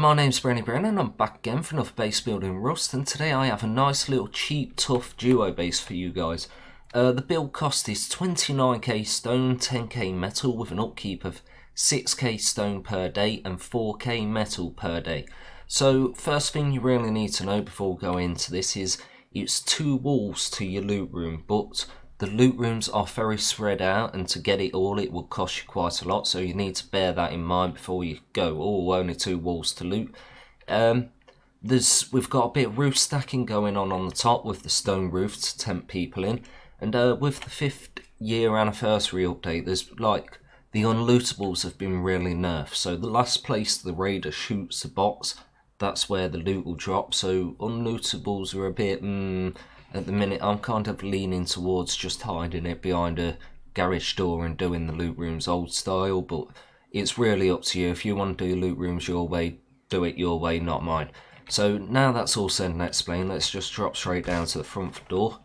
my name's Brenny Brennan and I'm back again for another base build in Rust, and today I have a nice little cheap tough duo base for you guys. The build cost is 29k stone, 10k metal with an upkeep of 6k stone per day and 4k metal per day. So first thing you really need to know before we go into this is it's 2 walls to your loot room, but the loot rooms are very spread out, and to get it all it will cost you quite a lot, so you need to bear that in mind before you go, oh, only 2 walls to loot. We've got a bit of roof stacking going on the top with the stone roof to tempt people in, and with the 5th year anniversary update, there's like the unlootables have been really nerfed, so the last place the raider shoots the box, that's where the loot will drop, so unlootables are a bit at the minute. I'm kind of leaning towards just hiding it behind a garage door and doing the loot rooms old style, but it's really up to you. If you want to do loot rooms your way, do it your way, not mine. So now that's all said and explained, let's just drop straight down to the front door.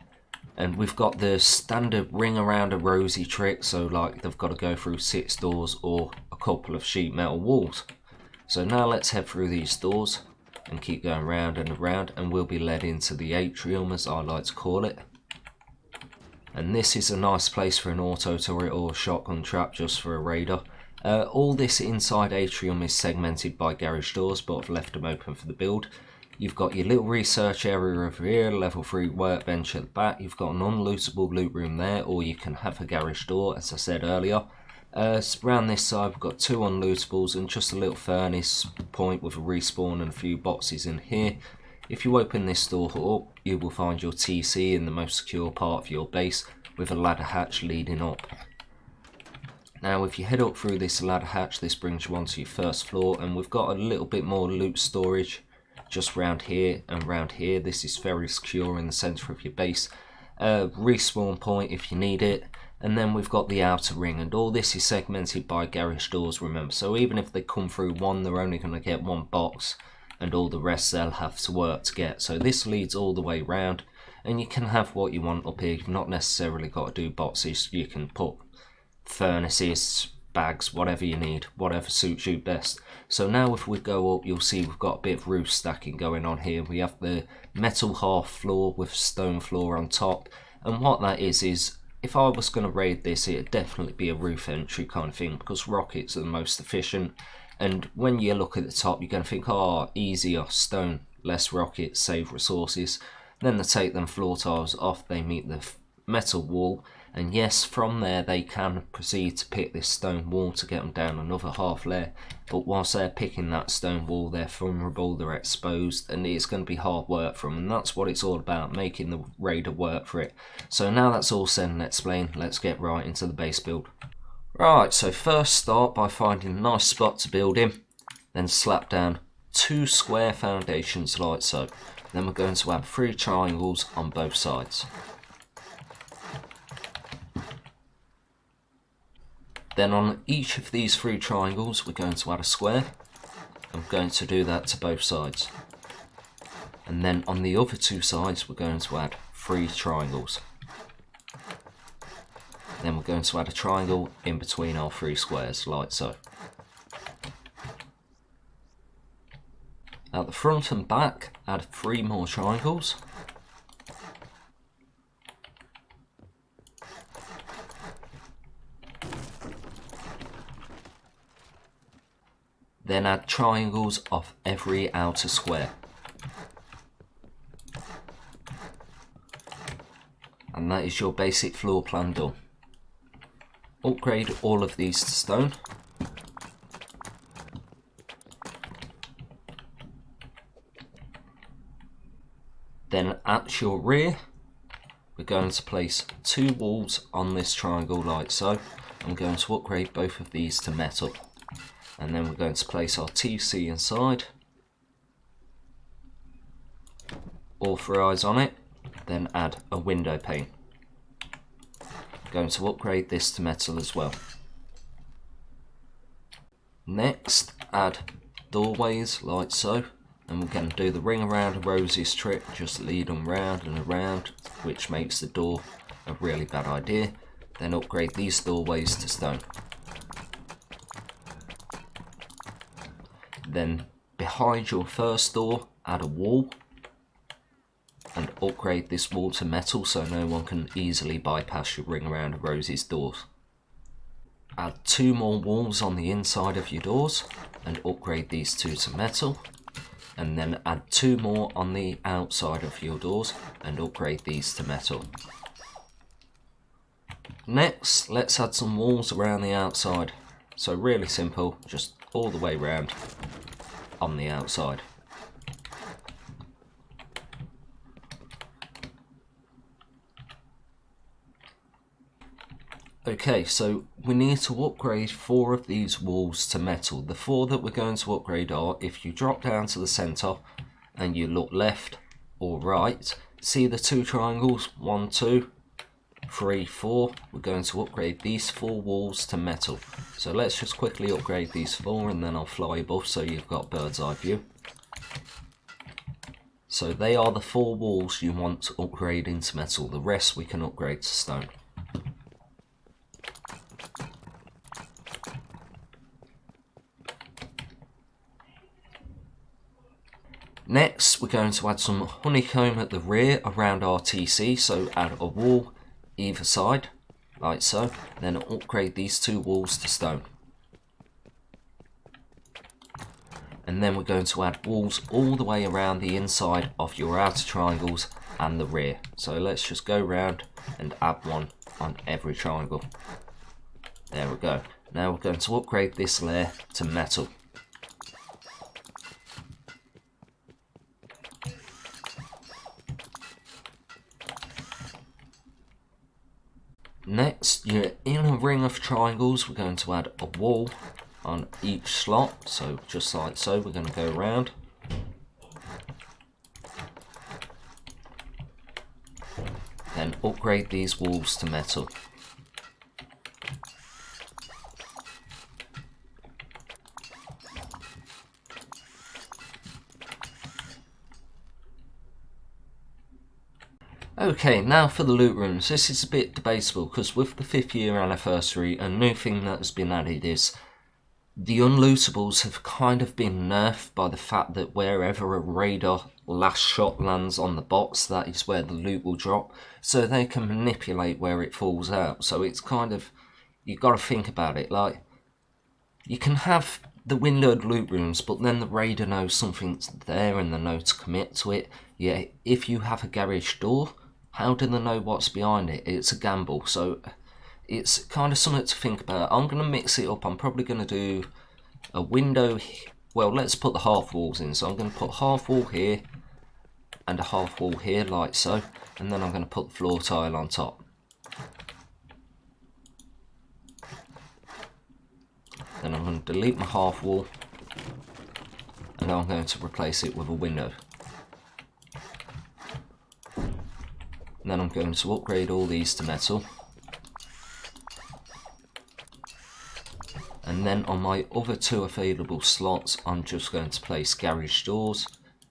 And we've got the standard ring around a rosy trick, so like they've got to go through 6 doors or a couple of sheet metal walls. So now let's head through these doors and keep going round and around, and we'll be led into the atrium, as I like to call it. And this is a nice place for an auto turret or a shotgun trap just for a raider. All this inside atrium is segmented by garage doors, but I've left them open for the build. You've got your little research area over here, level 3 workbench at the back. You've got an unlootable loot room there, or you can have a garage door, as I said earlier. Around this side we've got 2 unlootables and just a little furnace point with a respawn and a few boxes in here. If you open this door up, you will find your TC in the most secure part of your base with a ladder hatch leading up. Now if you head up through this ladder hatch, this brings you onto your first floor, and we've got a little bit more loot storage just round here and round here. This is very secure in the centre of your base. Respawn point if you need it. And then we've got the outer ring, and all this is segmented by garage doors, remember, so even if they come through one, they're only going to get 1 box, and all the rest they'll have to work to get. So this leads all the way round, and you can have what you want up here. You've not necessarily got to do boxes. You can put furnaces, bags, whatever you need, whatever suits you best. So now if we go up, you'll see we've got a bit of roof stacking going on here. We have the metal half floor with stone floor on top, and what that is if I was going to raid this, it'd definitely be a roof entry kind of thing, because rockets are the most efficient. And when you look at the top, you're going to think, oh, easier, stone, less rockets, save resources. Then they take them floor tiles off, they meet the metal wall, and yes, from there they can proceed to pick this stone wall to get them down another half layer. But whilst they're picking that stone wall, they're vulnerable, they're exposed, and it's going to be hard work for them, and that's what it's all about, making the raider work for it. So now that's all said and explained, let's get right into the base build. Right, so first start by finding a nice spot to build in, then slap down 2 square foundations like so. Then we're going to add 3 triangles on both sides. Then on each of these 3 triangles we're going to add a square. I'm going to do that to both sides. And then on the other 2 sides we're going to add 3 triangles. Then we're going to add a triangle in between our 3 squares, like so. At the front and back, add 3 more triangles. Then add triangles off every outer square. And that is your basic floor plan done. Upgrade all of these to stone. Then at your rear, we're going to place 2 walls on this triangle like so. I'm going to upgrade both of these to metal. And then we're going to place our TC inside, authorize on it, then add a window pane. Going to upgrade this to metal as well. Next, add doorways like so, and we're going to do the ring around a roses trick, just lead them round and around, which makes the door a really bad idea. Then upgrade these doorways to stone. Then behind your first door, add a wall and upgrade this wall to metal so no one can easily bypass your ring around Rose's doors. Add 2 more walls on the inside of your doors and upgrade these 2 to metal, and then add 2 more on the outside of your doors and upgrade these to metal. Next, let's add some walls around the outside. So really simple, just all the way around on the outside. Okay, so we need to upgrade 4 of these walls to metal. The 4 that we're going to upgrade are, if you drop down to the center and you look left or right, see the 2 triangles, 1, 2, 3, 4. We're going to upgrade these 4 walls to metal. So let's just quickly upgrade these 4 and then I'll fly above so you've got bird's eye view. So they are the 4 walls you want to upgrade into metal. The rest we can upgrade to stone. Next, we're going to add some honeycomb at the rear around our TC, so add a wall either side, like so, then upgrade these 2 walls to stone. And then we're going to add walls all the way around the inside of your outer triangles and the rear. So let's just go around and add 1 on every triangle. There we go. Now we're going to upgrade this layer to metal. Next, you're in a ring of triangles, we're going to add a wall on each slot, so just like so, we're going to go around. Then upgrade these walls to metal. Okay, now for the loot rooms. This is a bit debatable because with the 5th year anniversary, a new thing that has been added is the unlootables have kind of been nerfed by the fact that wherever a radar last shot lands on the box, that is where the loot will drop. So they can manipulate where it falls out. So it's kind of, you've got to think about it. Like, you can have the windowed loot rooms, but then the radar knows something's there and they know to commit to it. Yeah, if you have a garage door, how do they know what's behind it? It's a gamble, so it's kind of something to think about. I'm going to mix it up. I'm probably going to do a window. Well, let's put the half walls in. So I'm going to put half wall here and a half wall here, like so. And then I'm going to put the floor tile on top. Then I'm going to delete my half wall. And I'm going to replace it with a window. Then I'm going to upgrade all these to metal. And then on my other 2 available slots, I'm just going to place garage doors.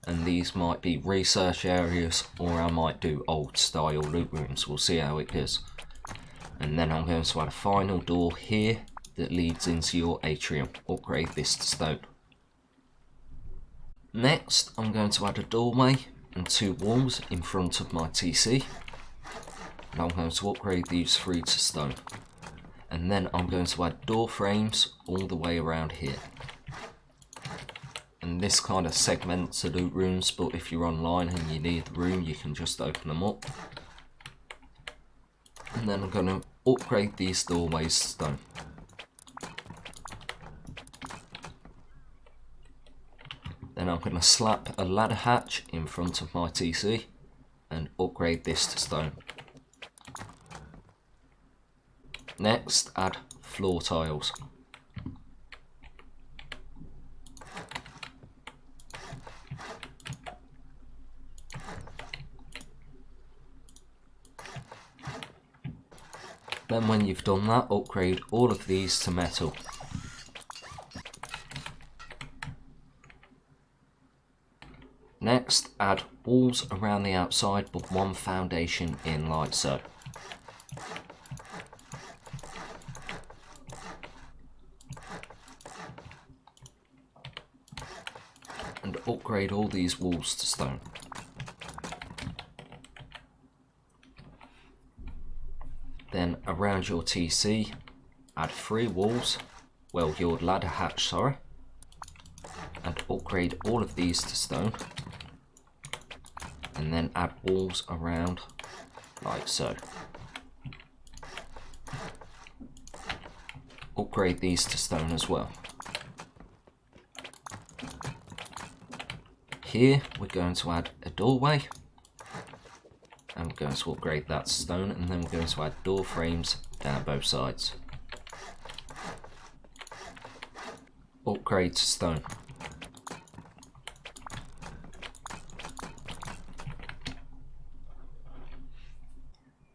And these might be research areas, or I might do old style loot rooms. We'll see how it goes. And then I'm going to add a final door here that leads into your atrium. Upgrade this to stone. Next, I'm going to add a doorway and 2 walls in front of my TC. And I'm going to upgrade these 3 to stone. And then I'm going to add door frames all the way around here. And this kind of segments the loot rooms, but if you're online and you need the room, you can just open them up. And then I'm going to upgrade these doorways to stone. Then I'm going to slap a ladder hatch in front of my TC and upgrade this to stone. Next, add floor tiles. Then when you've done that, upgrade all of these to metal. Next, add walls around the outside but 1 foundation in like so. upgrade all these walls to stone. Then around your TC, add 3 walls, well, your ladder hatch, sorry, and upgrade all of these to stone, and then add walls around like so. Upgrade these to stone as well. Here we're going to add a doorway, and we're going to upgrade that to stone, and then we're going to add door frames down both sides. Upgrade to stone.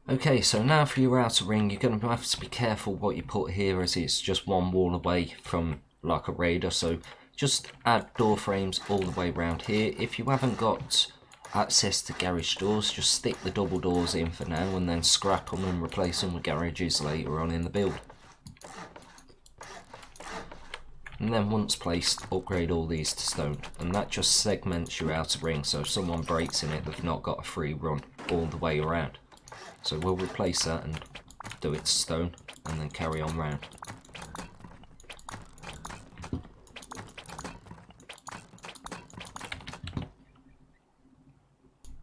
Okay, so now for your outer ring, you're going to have to be careful what you put here, as it's just one wall away from like a raider, so just add door frames all the way around here. If you haven't got access to garage doors, just stick the double doors in for now and then scrap them and replace them with garages later on in the build. And then once placed, upgrade all these to stone, and that just segments your outer ring, so if someone breaks in it, they've not got a free run all the way around. So we'll replace that and do it to stone, and then carry on round.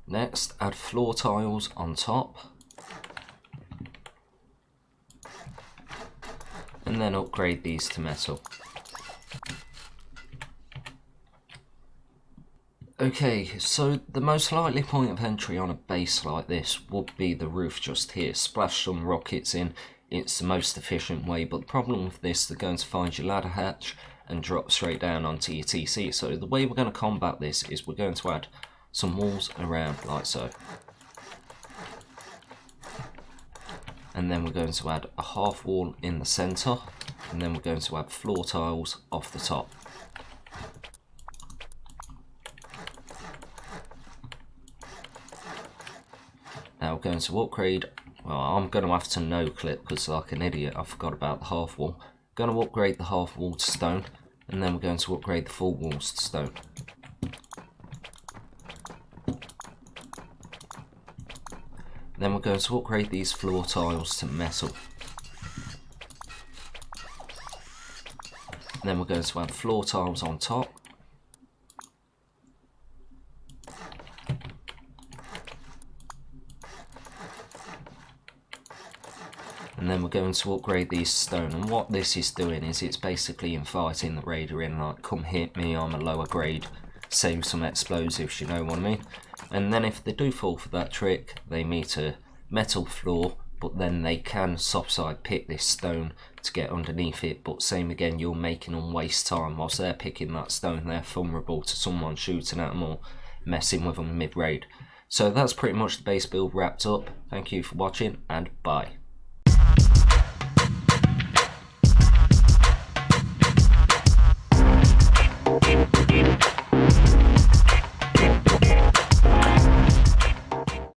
Next, add floor tiles on top, and then upgrade these to metal. Okay, so the most likely point of entry on a base like this would be the roof just here. Splash some rockets in, it's the most efficient way, but the problem with this, they're going to find your ladder hatch and drop straight down onto your TC. So the way we're going to combat this is we're going to add some walls around like so. And then we're going to add a half wall in the centre, and then we're going to add floor tiles off the top. Now we're going to upgrade, well, I'm going to have to no clip because like an idiot I forgot about the half wall. Going to upgrade the half wall to stone, and then we're going to upgrade the full walls to stone. Then we're going to upgrade these floor tiles to metal. And then we're going to add floor tiles on top. And then we're going to upgrade these stone, and what this is doing is it's basically inviting the raider in, like, come hit me, I'm a lower grade, save some explosives, you know what I mean? And then if they do fall for that trick, they meet a metal floor, but then they can topside pick this stone to get underneath it, but same again, you're making them waste time. Whilst they're picking that stone, they're vulnerable to someone shooting at them or messing with them mid-raid. So that's pretty much the base build wrapped up. Thank you for watching, and bye.